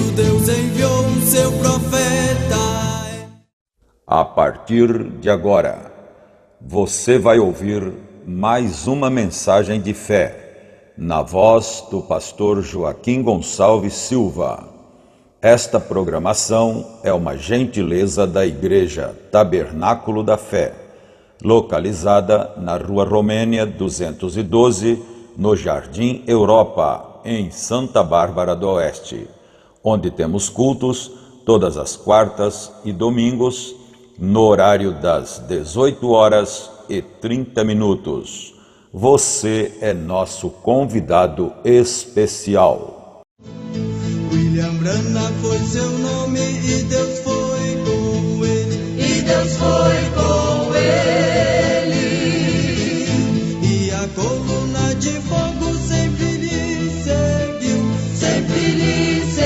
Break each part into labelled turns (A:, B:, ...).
A: isso Deus enviou o seu profeta.
B: A partir de agora, você vai ouvir mais uma mensagem de fé, na voz do pastor Joaquim Gonçalves Silva. Esta programação é uma gentileza da Igreja Tabernáculo da Fé, localizada na Rua Romênia 212, no Jardim Europa, em Santa Bárbara do Oeste, onde temos cultos todas as quartas e domingos, no horário das 18h30. Você é nosso convidado especial.
A: William Branham foi seu nome e Deus foi com ele.
C: E Deus foi com ele.
A: E a coluna de fogo sempre lhe seguiu.
C: Sempre lhe seguiu.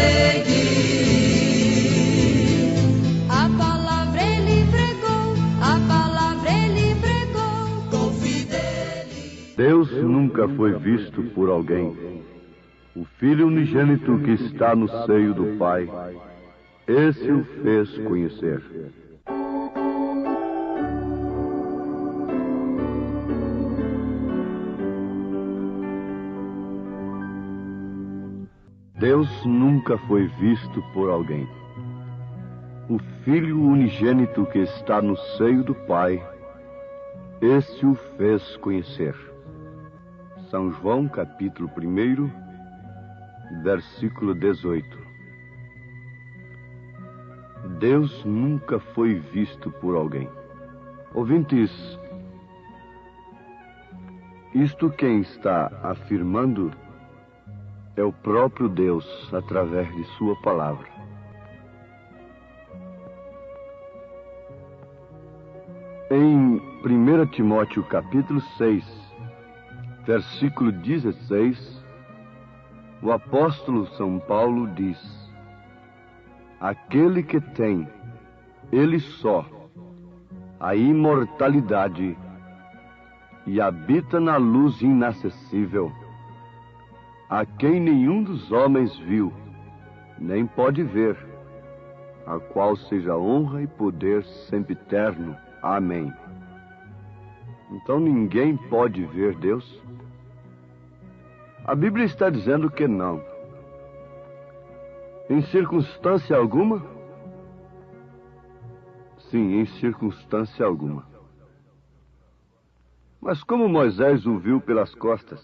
D: A palavra ele pregou, a palavra ele pregou.
C: Com fidelidade.
E: Deus nunca foi visto por alguém. O Filho unigênito que está no seio do Pai, esse o fez conhecer. Deus nunca foi visto por alguém. O Filho unigênito que está no seio do Pai, esse o fez conhecer. São João, capítulo 1, versículo 18. Deus nunca foi visto por alguém. Ouvintes, isto quem está afirmando é o próprio Deus através de sua palavra. Em 1 Timóteo capítulo 6, versículo 16, o apóstolo São Paulo diz: aquele que tem, ele só, a imortalidade e habita na luz inacessível, a quem nenhum dos homens viu, nem pode ver, a qual seja honra e poder sempre eterno. Amém. Então ninguém pode ver Deus? A Bíblia está dizendo que não. Em circunstância alguma? Sim, em circunstância alguma. Mas como Moisés o viu pelas costas?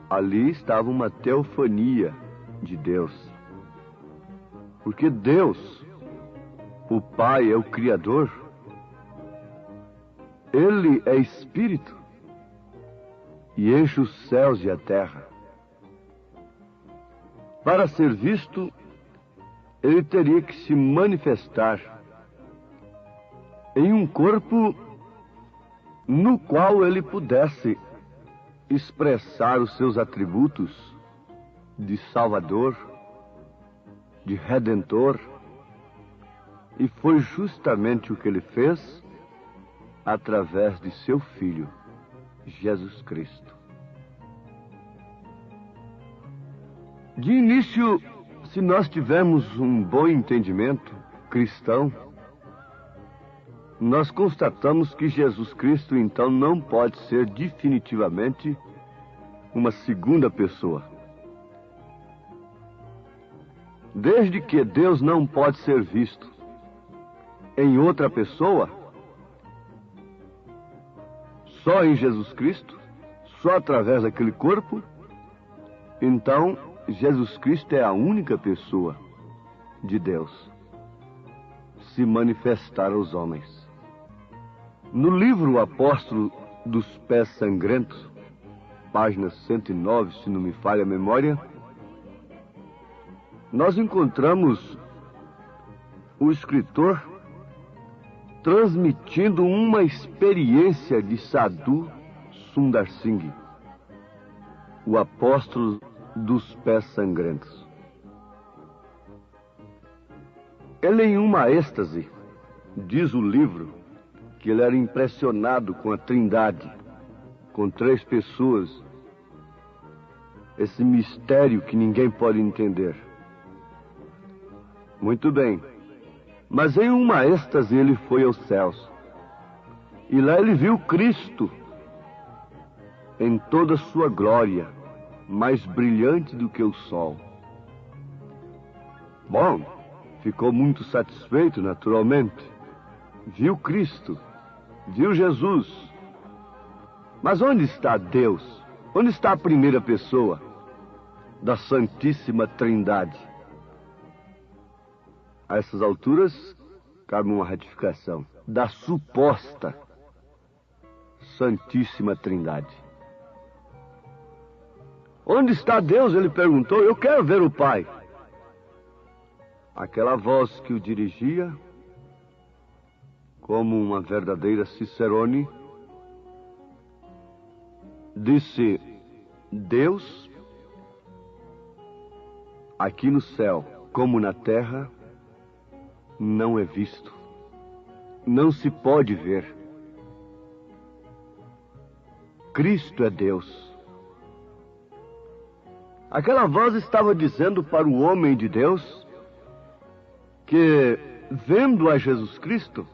E: Ali estava uma teofania de Deus. Porque Deus, o Pai, é o Criador. Ele é Espírito e enche os céus e a terra. Para ser visto, ele teria que se manifestar em um corpo no qual ele pudesse expressar os seus atributos de Salvador, de Redentor, e foi justamente o que ele fez através de seu Filho, Jesus Cristo. De início, se nós tivermos um bom entendimento cristão, nós constatamos que Jesus Cristo, então, não pode ser definitivamente uma segunda pessoa. Desde que Deus não pode ser visto em outra pessoa, só em Jesus Cristo, só através daquele corpo, então Jesus Cristo é a única pessoa de Deus se manifestar aos homens. No livro O Apóstolo dos Pés Sangrentos, página 109, se não me falha a memória, nós encontramos o escritor transmitindo uma experiência de Sadhu Sundar Singh, o apóstolo dos pés sangrentos. Ele, em uma êxtase, diz o livro, que ele era impressionado com a Trindade, com três pessoas. esse mistério que ninguém pode entender. Muito bem. Mas em uma êxtase ele foi aos céus. E lá ele viu Cristo em toda a sua glória, mais brilhante do que o sol. Bom, ficou muito satisfeito, naturalmente. Viu Cristo, viu Jesus. Mas onde está Deus? Onde está a primeira pessoa da Santíssima Trindade? A essas alturas, cabe uma ratificação da suposta Santíssima Trindade. Onde está Deus? Ele perguntou. Eu quero ver o Pai. Aquela voz que o dirigia, como uma verdadeira Cicerone, disse: Deus, aqui no céu como na terra, não é visto, não se pode ver. Cristo é Deus. Aquela voz estava dizendo para o homem de Deus que, vendo a Jesus Cristo,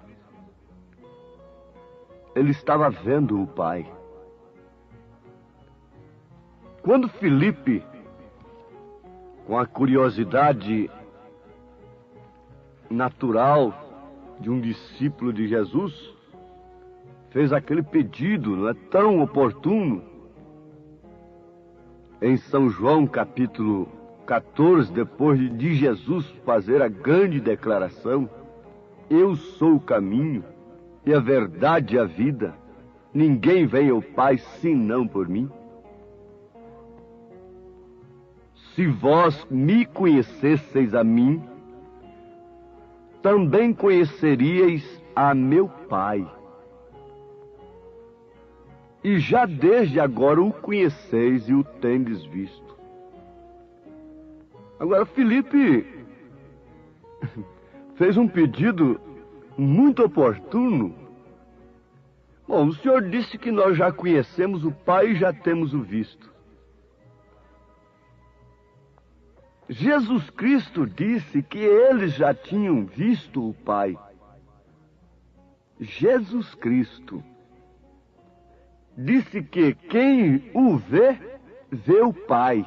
E: ele estava vendo o Pai. Quando Filipe, com a curiosidade natural de um discípulo de Jesus, fez aquele pedido, não é tão oportuno, em São João capítulo 14, depois de Jesus fazer a grande declaração: eu sou o caminho e a verdade e a vida, ninguém vem ao Pai senão por mim. Se vós me conhecesseis a mim, também conheceríeis a meu Pai. E já desde agora o conheceis e o tendes visto. Agora, Filipe fez um pedido muito oportuno. Bom, o Senhor disse que nós já conhecemos o Pai e já temos o visto. Jesus Cristo disse que eles já tinham visto o Pai. Jesus Cristo disse que quem o vê, vê o Pai.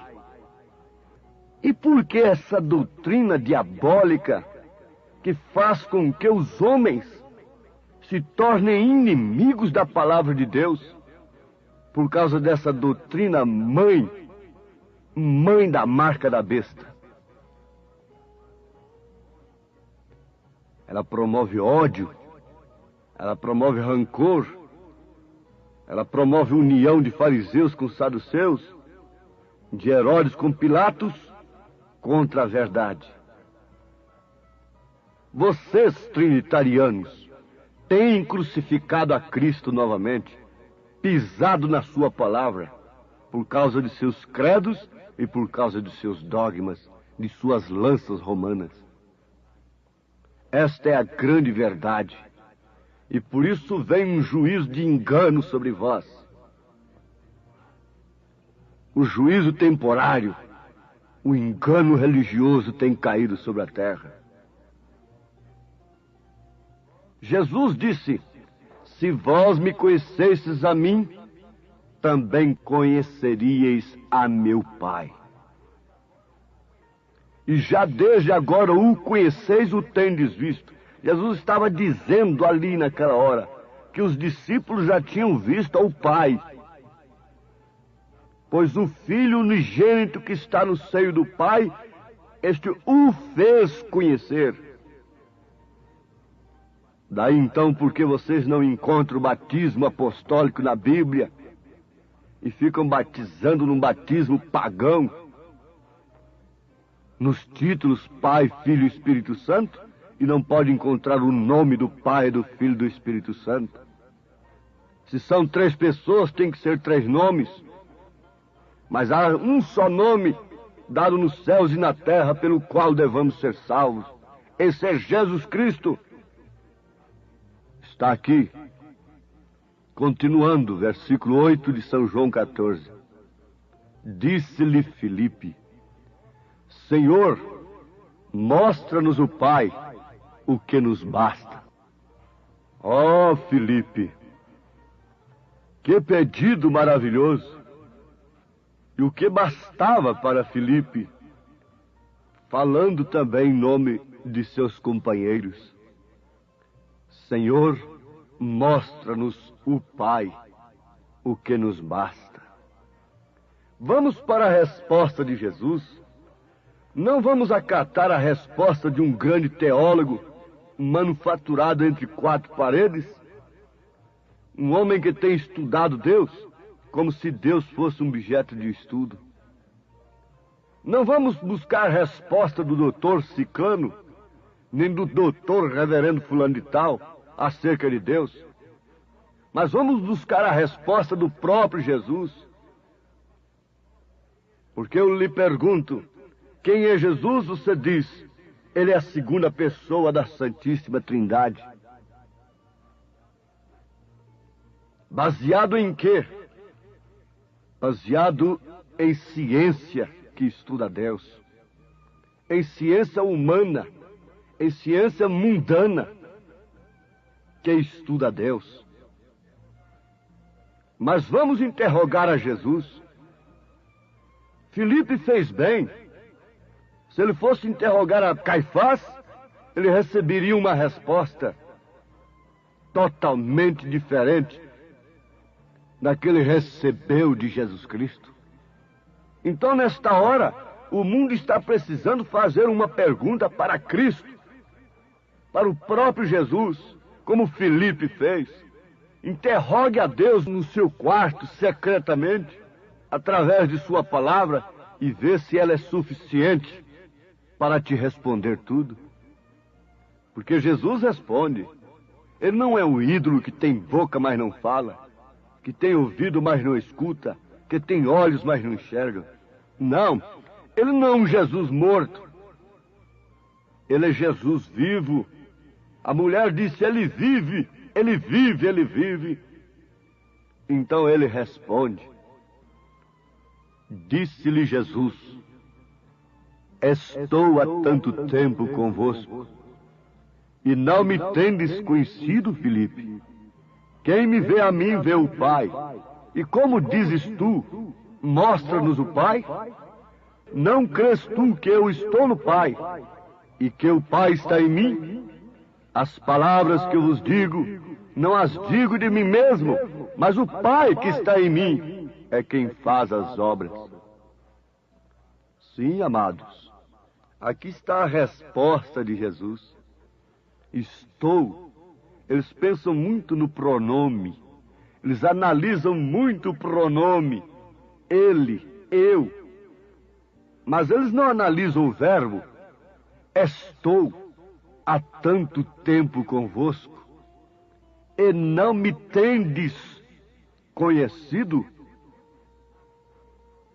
E: E por que essa doutrina diabólica que faz com que os homens se tornem inimigos da palavra de Deus? Por causa dessa doutrina mãe da marca da besta. Ela promove ódio, ela promove rancor, ela promove união de fariseus com saduceus, de Herodes com Pilatos, contra a verdade. Vocês, trinitarianos, têm crucificado a Cristo novamente, pisado na sua palavra, por causa de seus credos e por causa de seus dogmas, de suas lanças romanas. Esta é a grande verdade, e por isso vem um juízo de engano sobre vós. O juízo temporário, o engano religioso tem caído sobre a terra. Jesus disse: se vós me conhecesseis a mim, também conheceríeis a meu Pai. E já desde agora o conheceis, o tendes visto. Jesus estava dizendo ali naquela hora que os discípulos já tinham visto ao Pai. Pois o Filho unigênito que está no seio do Pai, este o fez conhecer. Daí então, porque vocês não encontram o batismo apostólico na Bíblia e ficam batizando num batismo pagão, nos títulos Pai, Filho e Espírito Santo, e não pode encontrar o nome do Pai, do Filho e do Espírito Santo? Se são 3 pessoas, tem que ser 3 nomes. Mas há um só nome dado nos céus e na terra pelo qual devamos ser salvos. Esse é Jesus Cristo. Está aqui, continuando, versículo 8 de São João 14. Disse-lhe Filipe: Senhor, mostra-nos o Pai, o que nos basta. Ó Filipe, que pedido maravilhoso! E o que bastava para Filipe, falando também em nome de seus companheiros: Senhor, mostra-nos o Pai, o que nos basta. Vamos para a resposta de Jesus. Não vamos acatar a resposta de um grande teólogo manufaturado entre quatro paredes, um homem que tem estudado Deus como se Deus fosse um objeto de estudo. Não vamos buscar a resposta do doutor Ciclano, nem do doutor reverendo fulano de tal acerca de Deus, mas vamos buscar a resposta do próprio Jesus. Porque eu lhe pergunto: quem é Jesus? Você diz: ele é a segunda pessoa da Santíssima Trindade. Baseado em quê? Baseado em ciência que estuda Deus, em ciência humana, em ciência mundana que estuda Deus. Mas vamos interrogar a Jesus. Filipe fez bem. Se ele fosse interrogar a Caifás, ele receberia uma resposta totalmente diferente da que ele recebeu de Jesus Cristo. Então, nesta hora, o mundo está precisando fazer uma pergunta para Cristo, para o próprio Jesus, como Filipe fez. Interrogue a Deus no seu quarto, secretamente, através de sua palavra, e vê se ela é suficiente para te responder tudo. Porque Jesus responde. Ele não é um ídolo que tem boca, mas não fala, que tem ouvido, mas não escuta, que tem olhos, mas não enxerga. Não, ele não é um Jesus morto. Ele é Jesus vivo. A mulher disse: ele vive, ele vive, ele vive. Então ele responde. Disse-lhe Jesus: estou há tanto tempo convosco, e não me tendes conhecido, Filipe? Quem me vê a mim, vê o Pai. E como dizes tu: mostra-nos o Pai? Não crês tu que eu estou no Pai, e que o Pai está em mim? As palavras que eu vos digo, não as digo de mim mesmo, mas o Pai que está em mim é quem faz as obras. Sim, amados, aqui está a resposta de Jesus. Estou. Eles pensam muito no pronome. Eles analisam muito o pronome. Ele, eu. Mas eles não analisam o verbo. Estou há tanto tempo convosco, e não me tendes conhecido?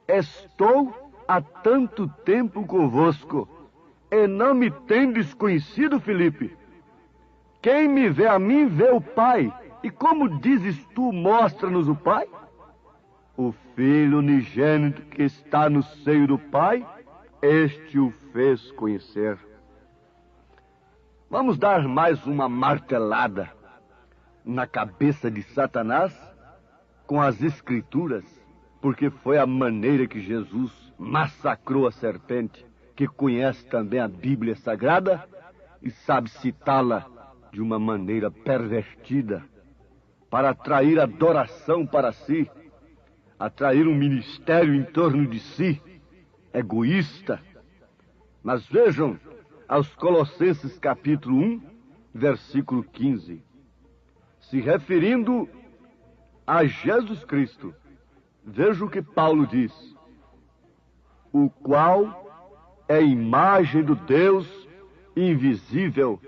E: Estou há tanto tempo convosco, e não me tendes conhecido, Filipe? Quem me vê a mim, vê o Pai. E como dizes tu: mostra-nos o Pai? O Filho unigênito que está no seio do Pai, este o fez conhecer. Vamos dar mais uma martelada na cabeça de Satanás com as Escrituras, porque foi a maneira que Jesus massacrou a serpente, que conhece também a Bíblia Sagrada e sabe citá-la de uma maneira pervertida, para atrair adoração para si, atrair um ministério em torno de si, egoísta. Mas vejam aos Colossenses capítulo 1, versículo 15. Se referindo a Jesus Cristo, veja o que Paulo diz: o qual é a imagem do Deus invisível,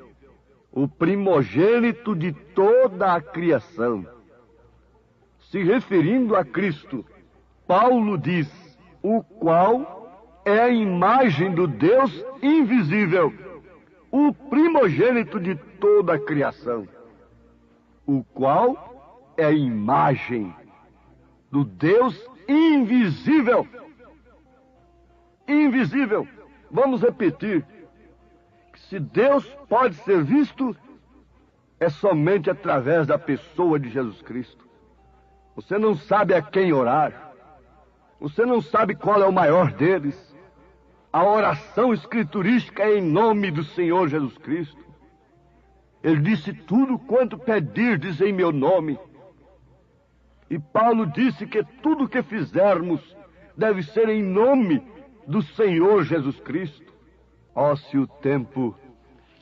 E: o primogênito de toda a criação. Se referindo a Cristo, Paulo diz: o qual é a imagem do Deus invisível, o primogênito de toda a criação. O qual é a imagem do Deus invisível. invisível. Vamos repetir. Se Deus pode ser visto, é somente através da pessoa de Jesus Cristo. Você não sabe a quem orar. Você não sabe qual é o maior deles. A oração escriturística é em nome do Senhor Jesus Cristo. Ele disse: tudo quanto pedirdes em meu nome. E Paulo disse que tudo que fizermos deve ser em nome do Senhor Jesus Cristo. Ó, se o tempo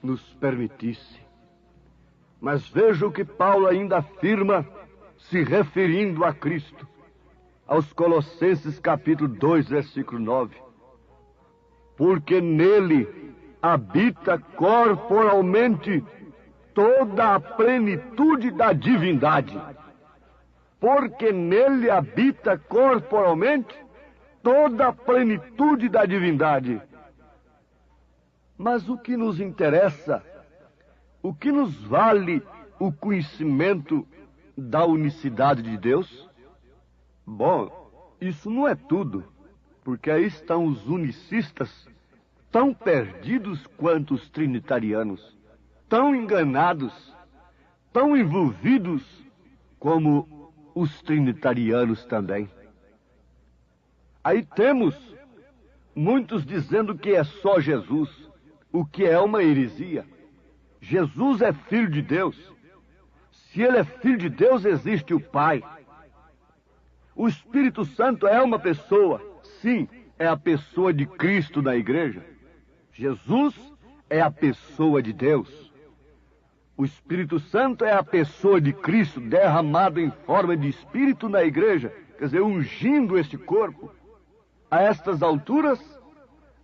E: nos permitisse. Mas veja o que Paulo ainda afirma, se referindo a Cristo, aos Colossenses capítulo 2, versículo 9. Porque nele habita corporalmente toda a plenitude da divindade. Porque nele habita corporalmente toda a plenitude da divindade. Mas o que nos interessa, o que nos vale o conhecimento da unicidade de Deus? Bom, isso não é tudo, porque aí estão os unicistas tão perdidos quanto os trinitarianos, tão enganados, tão envolvidos como os trinitarianos também. Aí temos muitos dizendo que é só Jesus, o que é uma heresia. Jesus é filho de Deus. Se ele é filho de Deus, existe o Pai. O Espírito Santo é uma pessoa. Sim, é a pessoa de Cristo na igreja. Jesus é a pessoa de Deus. O Espírito Santo é a pessoa de Cristo derramado em forma de Espírito na igreja, quer dizer, ungindo este corpo. A estas alturas,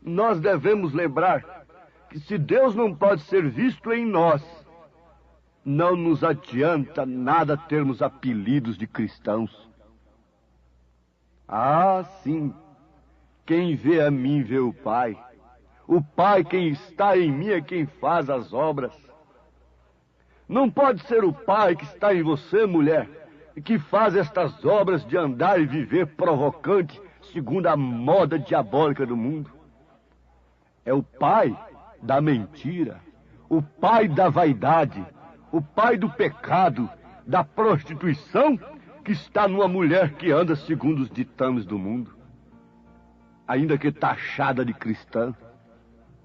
E: nós devemos lembrar que se Deus não pode ser visto em nós, não nos adianta nada termos apelidos de cristãos. Ah, sim, quem vê a mim vê o Pai. O Pai, quem está em mim, é quem faz as obras. Não pode ser o Pai que está em você, mulher, e que faz estas obras de andar e viver provocante, segundo a moda diabólica do mundo. É o pai da mentira, o pai da vaidade, o pai do pecado, da prostituição, que está numa mulher que anda segundo os ditames do mundo, ainda que taxada de cristã.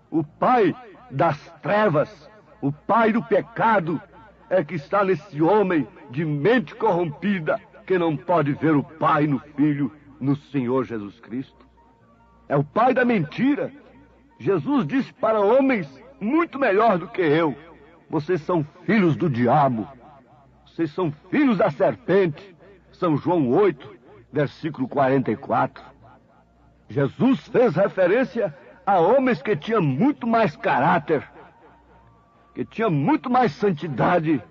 E: O pai das trevas, o pai do pecado, é que está nesse homem de mente corrompida, que não pode ver o Pai no Filho, no Senhor Jesus Cristo. É o pai da mentira. Jesus disse para homens muito melhor do que eu: vocês são filhos do diabo, vocês são filhos da serpente. São João 8, versículo 44. Jesus fez referência a homens que tinham muito mais caráter, que tinham muito mais santidade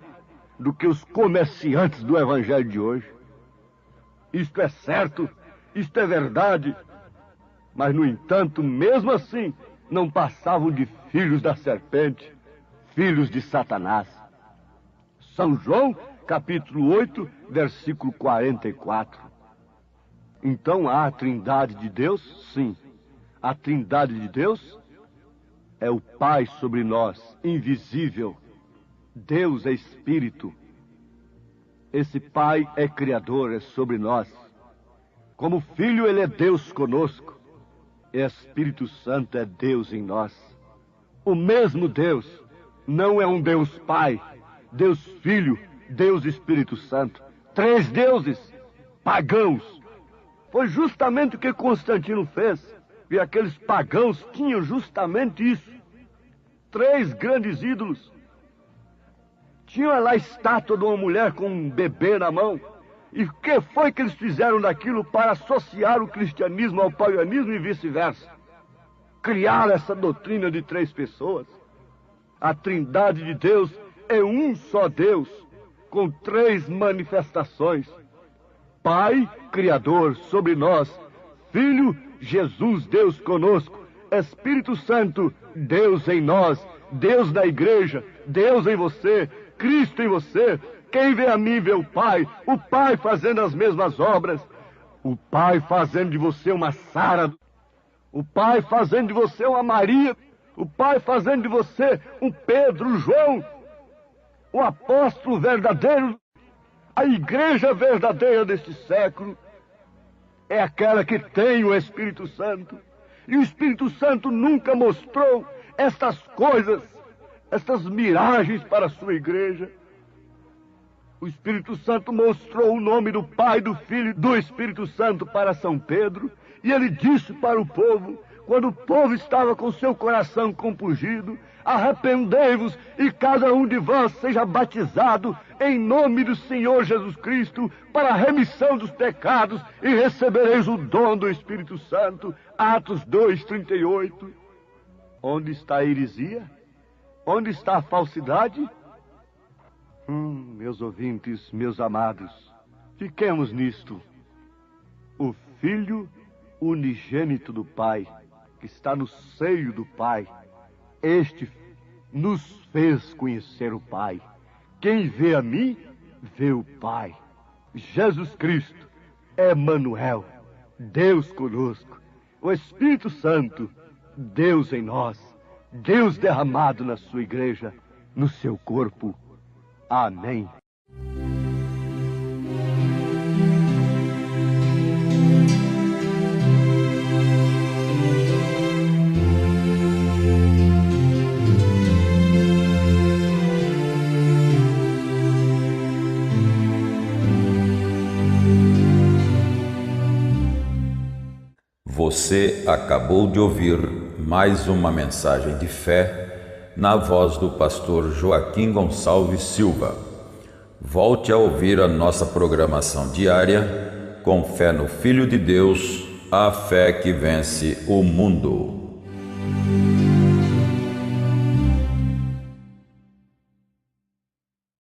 E: do que os comerciantes do evangelho de hoje. Isto é certo, isto é verdade, mas, no entanto, mesmo assim, não passavam de filhos da serpente, filhos de Satanás. São João, capítulo 8, versículo 44. Então há a Trindade de Deus? Sim. A Trindade de Deus é o Pai sobre nós, invisível. Deus é Espírito. Esse Pai é Criador, é sobre nós. Como Filho, Ele é Deus conosco. E Espírito Santo é Deus em nós. O mesmo Deus não é um Deus Pai, Deus Filho, Deus Espírito Santo. Três deuses pagãos. Foi justamente o que Constantino fez. E aqueles pagãos tinham justamente isso. Três grandes ídolos. Tinham lá a estátua de uma mulher com um bebê na mão. E o que foi que eles fizeram daquilo para associar o cristianismo ao paganismo e vice-versa? Criaram essa doutrina de três pessoas. A Trindade de Deus é um só Deus, com três manifestações. Pai, Criador sobre nós. Filho, Jesus, Deus conosco. Espírito Santo, Deus em nós. Deus na igreja, Deus em você, Cristo em você. Quem vê a mim vê o Pai fazendo as mesmas obras, o Pai fazendo de você uma Sara, O Pai fazendo de você uma Maria, o Pai fazendo de você um Pedro, um João, o apóstolo verdadeiro. A igreja verdadeira deste século é aquela que tem o Espírito Santo. E o Espírito Santo nunca mostrou estas coisas, estas miragens para a sua igreja. O Espírito Santo mostrou o nome do Pai, do Filho e do Espírito Santo para São Pedro. E ele disse para o povo, quando o povo estava com seu coração compungido: arrependei-vos e cada um de vós seja batizado em nome do Senhor Jesus Cristo para a remissão dos pecados e recebereis o dom do Espírito Santo. Atos 2:38. Onde está a heresia? Onde está a falsidade? Meus ouvintes, meus amados, fiquemos nisto. O Filho unigênito do Pai, que está no seio do Pai, este nos fez conhecer o Pai. Quem vê a mim, vê o Pai. Jesus Cristo, Emmanuel, Deus conosco. O Espírito Santo, Deus em nós. Deus derramado na sua igreja, no seu corpo. Amém.
B: Você acabou de ouvir mais uma mensagem de fé na voz do pastor Joaquim Gonçalves Silva. Volte a ouvir a nossa programação diária com fé no Filho de Deus, a fé que vence o mundo.